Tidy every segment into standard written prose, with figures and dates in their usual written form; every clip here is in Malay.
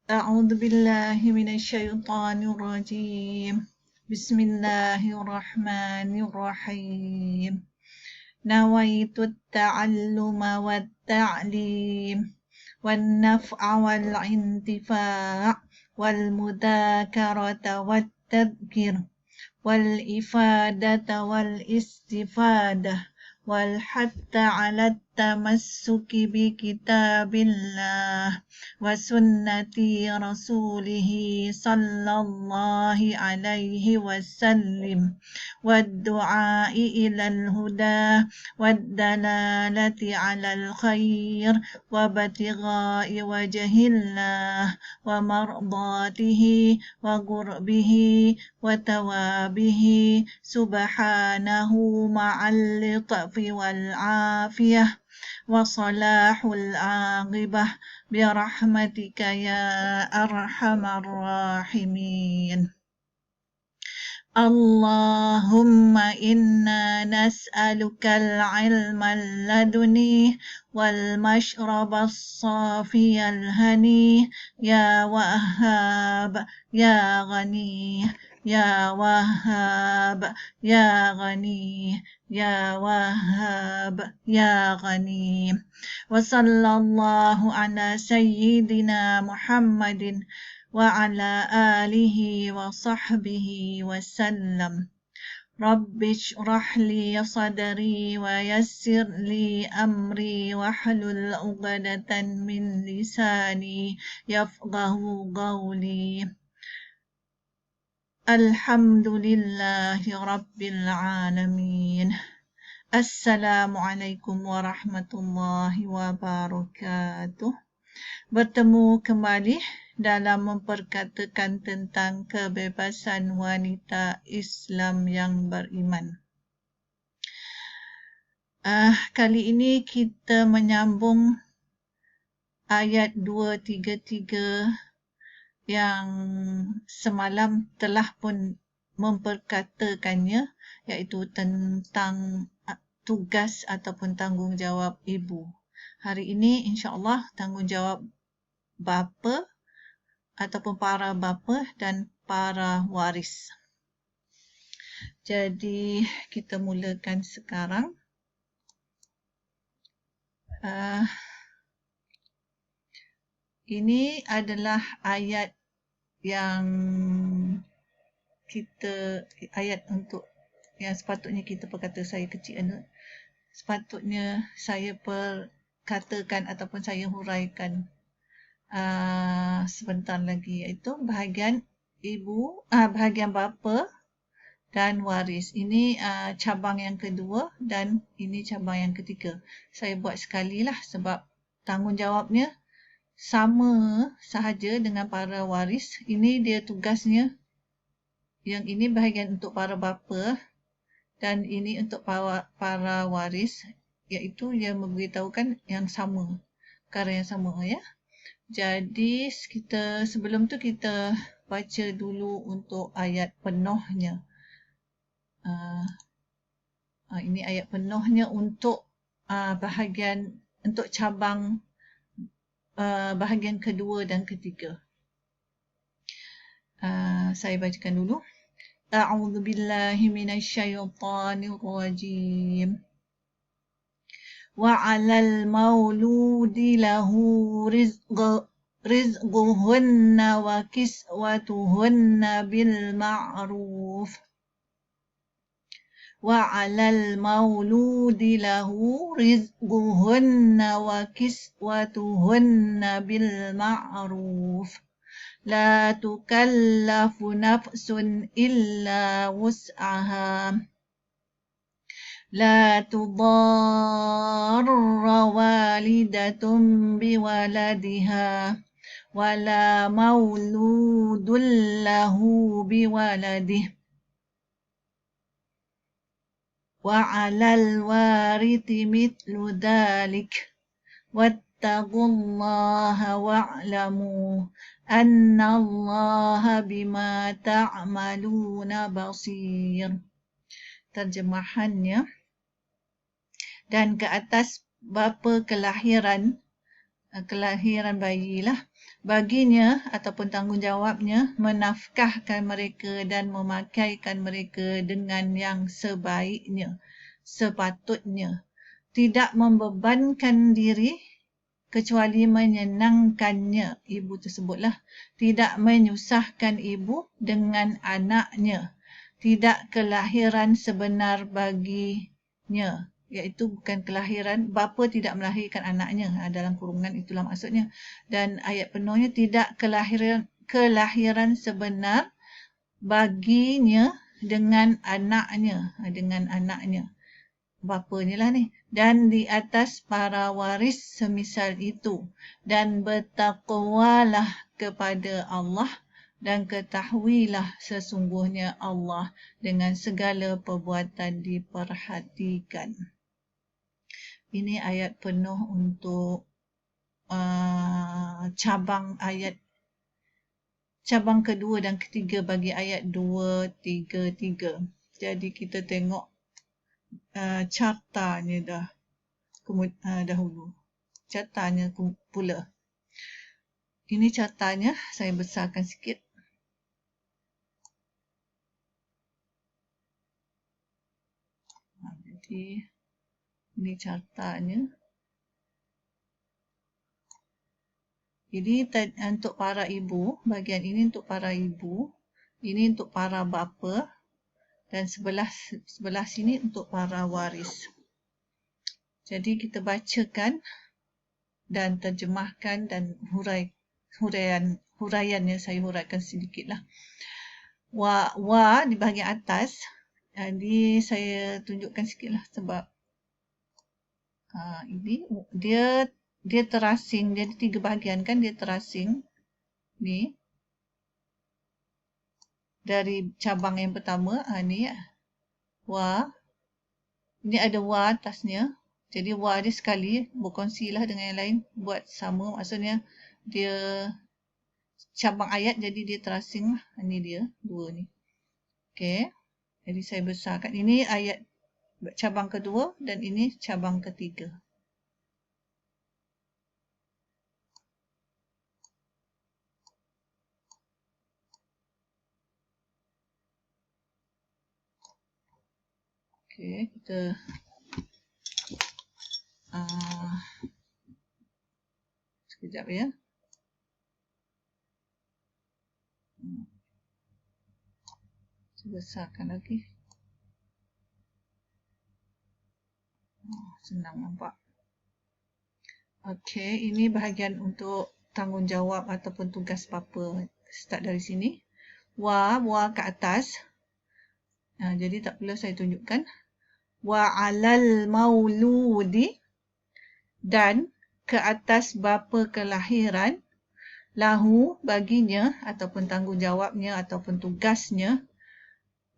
أعوذ بالله من الشيطان الرجيم. بسم الله الرحمن الرحيم. نويت التعلم والتعليم والنفع والانتفاع والمذاكرة والتذكير والإفادة والاستفادة والحث على التمسك بكتاب الله وسنة رسوله صلى الله عليه وسلم والدعاء إلى الهدى والدلالة على الخير وابتغاء وجه الله ومرضاته وقربه وتوابه سبحانه مع اللطف والعافية وصلاح العاقبة برحمتك يا أرحم الراحمين. اللهم إنا نسألك العلم اللدني والمشرب الصافي الهني يا وهاب يا غني يا وهاب يا غني يا وهاب يا غني. وصلى الله على سيدنا محمد وعلى آله وصحبه وسلم. رب اشرح لي صدري ويسر لي أمري واحلل عقدة من لساني يفقه قولي. الحمد لله رب العالمين. Assalamualaikum warahmatullahi wabarakatuh. Bertemu kembali dalam memperkatakan tentang kebebasan wanita Islam yang beriman. Kali ini kita menyambung ayat 233 yang semalam telah pun memperkatakannya, iaitu tentang tugas ataupun tanggungjawab ibu. Hari ini insya-Allah tanggungjawab bapa ataupun para bapa dan para waris. Jadi kita mulakan sekarang. Ini adalah ayat yang ayat untuk yang sepatutnya kita berkata saya kecil anak. Sepatutnya saya perkatakan ataupun saya huraikan sebentar lagi, iaitu bahagian bahagian bapa dan waris. Ini cabang yang kedua dan ini cabang yang ketiga. Saya buat sekali lah sebab tanggungjawabnya sama sahaja dengan para waris. Ini dia tugasnya. Yang ini bahagian untuk para bapa dan ini untuk para waris, iaitu dia memberitahukan yang sama, perkara yang sama ya. Jadi sebelum tu kita baca dulu untuk ayat penuhnya. Ini ayat penuhnya untuk bahagian untuk cabang bahagian kedua dan ketiga. Saya bacakan dulu. A'udzu billahi minasyaitonir rajim. Wa 'alal mauludi lahu rizquhunna wa kiswatuhunna bil ma'ruf. Wa 'alal mauludi lahu rizquhunna wa kiswatuhunna bil ma'ruf. لا تكلف نفس إلا وسعها لا تضار والدة بولدها ولا مولود له بولده وعلى الوارث مثل ذلك واتقوا الله واعلموا أن الله بما تعملون بصير. Terjemahannya, dan ke atas bapa kelahiran bayi lah, baginya ataupun tanggungjawabnya menafkahkan mereka dan memakaikan mereka dengan yang sebaiknya, sepatutnya. Tidak membebankan diri kecuali menyenangkannya ibu tersebutlah. Tidak menyusahkan ibu dengan anaknya. Tidak kelahiran sebenar baginya. Iaitu bukan kelahiran, bapa tidak melahirkan anaknya. Dalam kurungan itulah maksudnya. Dan ayat penuhnya tidak kelahiran sebenar baginya dengan anaknya. Dengan anaknya. Bapanya lah ni. Dan di atas para waris semisal itu. Dan bertakwalah kepada Allah. Dan ketahuilah sesungguhnya Allah dengan segala perbuatan diperhatikan. Ini ayat penuh untuk cabang kedua dan ketiga bagi ayat 2, 3, 3. Jadi kita tengok cartanya dahulu. Cartanya pula. Ini cartanya, saya besarkan sikit. Jadi, ini cartanya. Jadi, untuk para ibu, bahagian ini untuk para ibu. Ini untuk para bapa. Dan sebelah sini untuk para waris. Jadi, kita bacakan dan terjemahkan dan huraiannya saya huraikan sedikitlah. Wa di bahagian atas. Jadi saya tunjukkan sikitlah sebab ini dia terasing, dia ada 3 bahagian kan, dia terasing ni dari cabang yang pertama. Ni wa, ini ada wa atasnya, jadi wa dia sekali, berkongsilah dengan yang lain buat sama, maksudnya dia cabang ayat jadi dia terasing lah. Ni dia 2 ni. Okey, jadi saya besarkan. Ini ayat cabang kedua dan ini cabang ketiga. Okey, kita sekejap ya. Saya besarkan lagi. Senang nampak. Okey, ini bahagian untuk tanggungjawab ataupun tugas bapa. Start dari sini. Wa ke atas. Jadi tak perlu saya tunjukkan. Wa alal mauludi, dan ke atas bapa kelahiran, lahu baginya ataupun tanggungjawabnya ataupun tugasnya,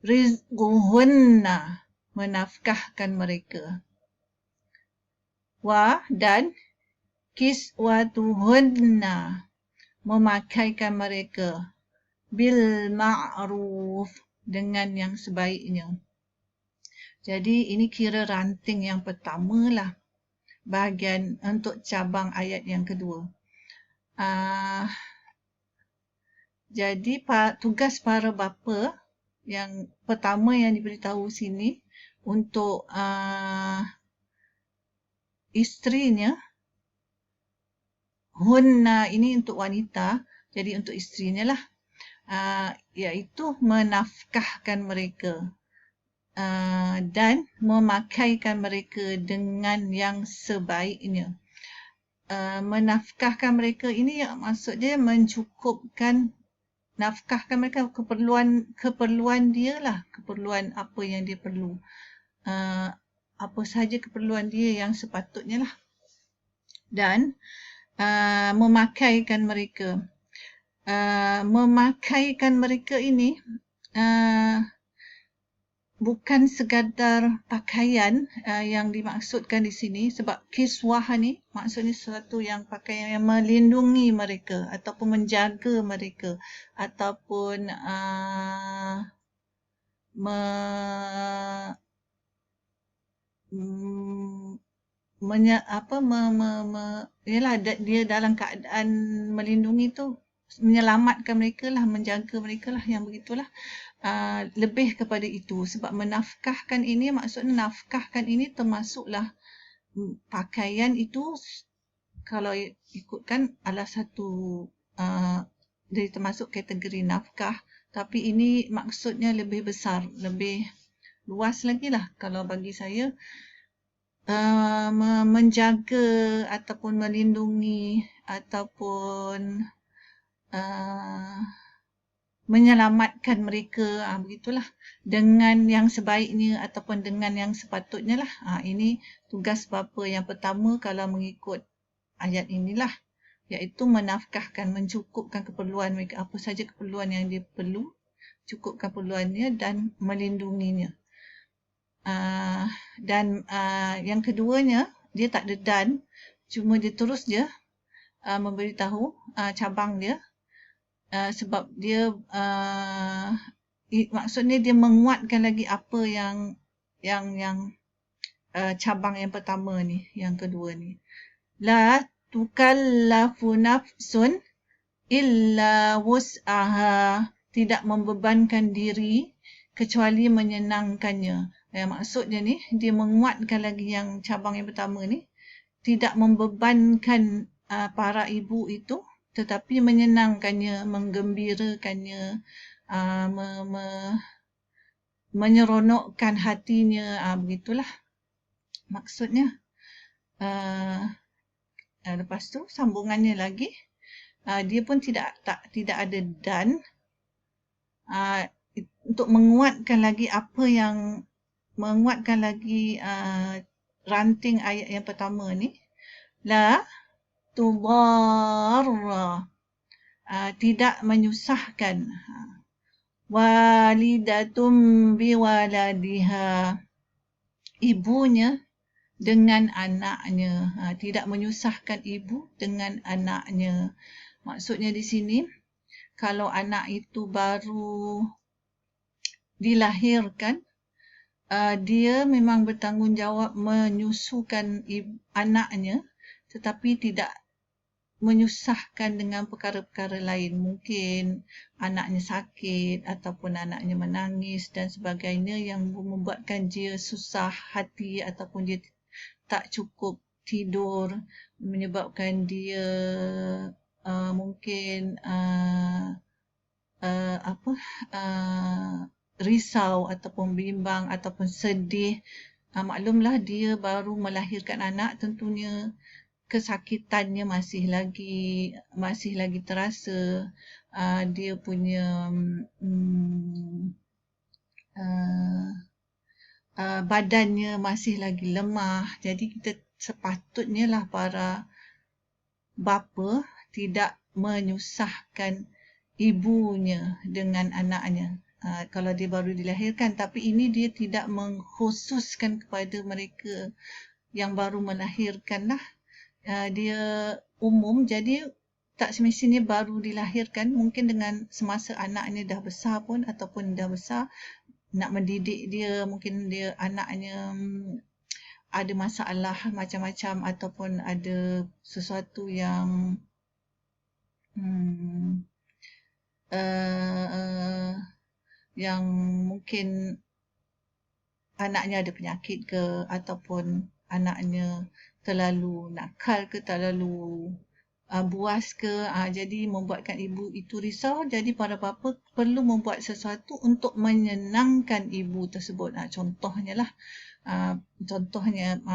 rizquhunna menafkahkan mereka. Wa dan kiswatuhunna memakaikan mereka, bil ma'ruf dengan yang sebaiknya. Jadi ini kira ranting yang pertama lah, bahagian untuk cabang ayat yang kedua. Jadi tugas para bapa yang pertama yang diberitahu sini untuk isterinya, hunna ini untuk wanita, jadi untuk isterinya lah, iaitu menafkahkan mereka. Dan memakaikan mereka dengan yang sebaiknya. Menafkahkan mereka ini maksud dia mencukupkan, nafkahkan mereka keperluan dia lah, keperluan apa yang dia perlu, apa sahaja keperluan dia yang sepatutnya lah. Dan memakaikan mereka. Memakaikan mereka ini bukan sekadar pakaian yang dimaksudkan di sini, sebab kiswah ni maksudnya sesuatu yang pakaian yang melindungi mereka ataupun menjaga mereka ataupun yalah, dia dalam keadaan melindungi tu, menyelamatkan mereka lah, menjaga mereka lah, yang begitulah. Lebih kepada itu, sebab menafkahkan ini, maksudnya nafkahkan ini termasuklah pakaian itu, kalau ikutkan adalah satu dia termasuk kategori nafkah, tapi ini maksudnya lebih besar, lebih luas lagi lah kalau bagi saya. Menjaga ataupun melindungi ataupun menyelamatkan mereka, begitulah, dengan yang sebaiknya ataupun dengan yang sepatutnya lah. Ini tugas bapa yang pertama kalau mengikut ayat inilah, iaitu menafkahkan, mencukupkan keperluan mereka, apa saja keperluan yang dia perlu, cukupkan keperluannya dan melindunginya. Dan yang keduanya, dia tak ada dan, cuma dia terus je memberitahu cabang dia, sebab dia maksudnya dia menguatkan lagi apa yang cabang yang pertama ni, yang kedua ni. La tukallafu nafsun illa wus'aha, tidak membebankan diri kecuali menyenangkannya. Maksudnya ni, dia menguatkan lagi yang cabang yang pertama ni, tidak membebankan para ibu itu, tetapi menyenangkannya, menggembirakannya, menyeronokkan hatinya, begitulah maksudnya. Lepas tu sambungannya lagi, dia pun tidak ada dan, untuk menguatkan lagi ranting ayat yang pertama ni, la tudarra, tidak menyusahkan, walidatum biwaladiha, ibunya dengan anaknya, tidak menyusahkan ibu dengan anaknya. Maksudnya di sini, kalau anak itu baru dilahirkan, dia memang bertanggungjawab menyusukan anaknya, tetapi tidak menyusahkan dengan perkara-perkara lain. Mungkin anaknya sakit ataupun anaknya menangis dan sebagainya yang membuatkan dia susah hati ataupun dia tak cukup tidur, menyebabkan dia mungkin risau ataupun bimbang ataupun sedih. Maklumlah dia baru melahirkan anak, tentunya kesakitannya masih lagi terasa. Dia punya badannya masih lagi lemah. Jadi kita sepatutnya lah para bapa tidak menyusahkan ibunya dengan anaknya kalau dia baru dilahirkan. Tapi ini dia tidak mengkhususkan kepada mereka yang baru melahirkan lah. Dia umum, jadi tak semestinya baru dilahirkan. Mungkin dengan semasa anaknya dah besar pun, ataupun dah besar, nak mendidik dia, mungkin dia anaknya ada masalah macam-macam ataupun ada sesuatu yang yang mungkin anaknya ada penyakit ke, ataupun anaknya terlalu nakal ke, terlalu buas ke, jadi membuatkan ibu itu risau. Jadi para bapa perlu membuat sesuatu untuk menyenangkan ibu tersebut. Contohnya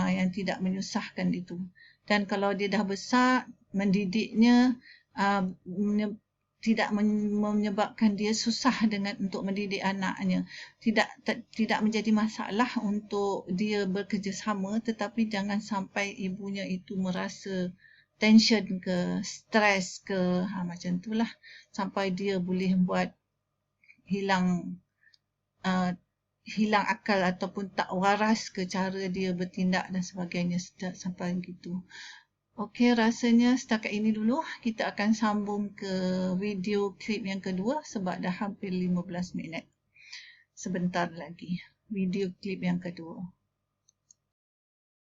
yang tidak menyusahkan itu. Dan kalau dia dah besar, mendidiknya tidak menyebabkan dia susah untuk mendidik anaknya. Tidak menjadi masalah untuk dia bekerjasama, tetapi jangan sampai ibunya itu merasa tension ke, stres ke, macam itulah, sampai dia boleh buat hilang akal ataupun tak waras ke cara dia bertindak dan sebagainya, sampai begitu. Okey, rasanya setakat ini dulu. Kita akan sambung ke video klip yang kedua sebab dah hampir 15 minit. Sebentar lagi. Video klip yang kedua.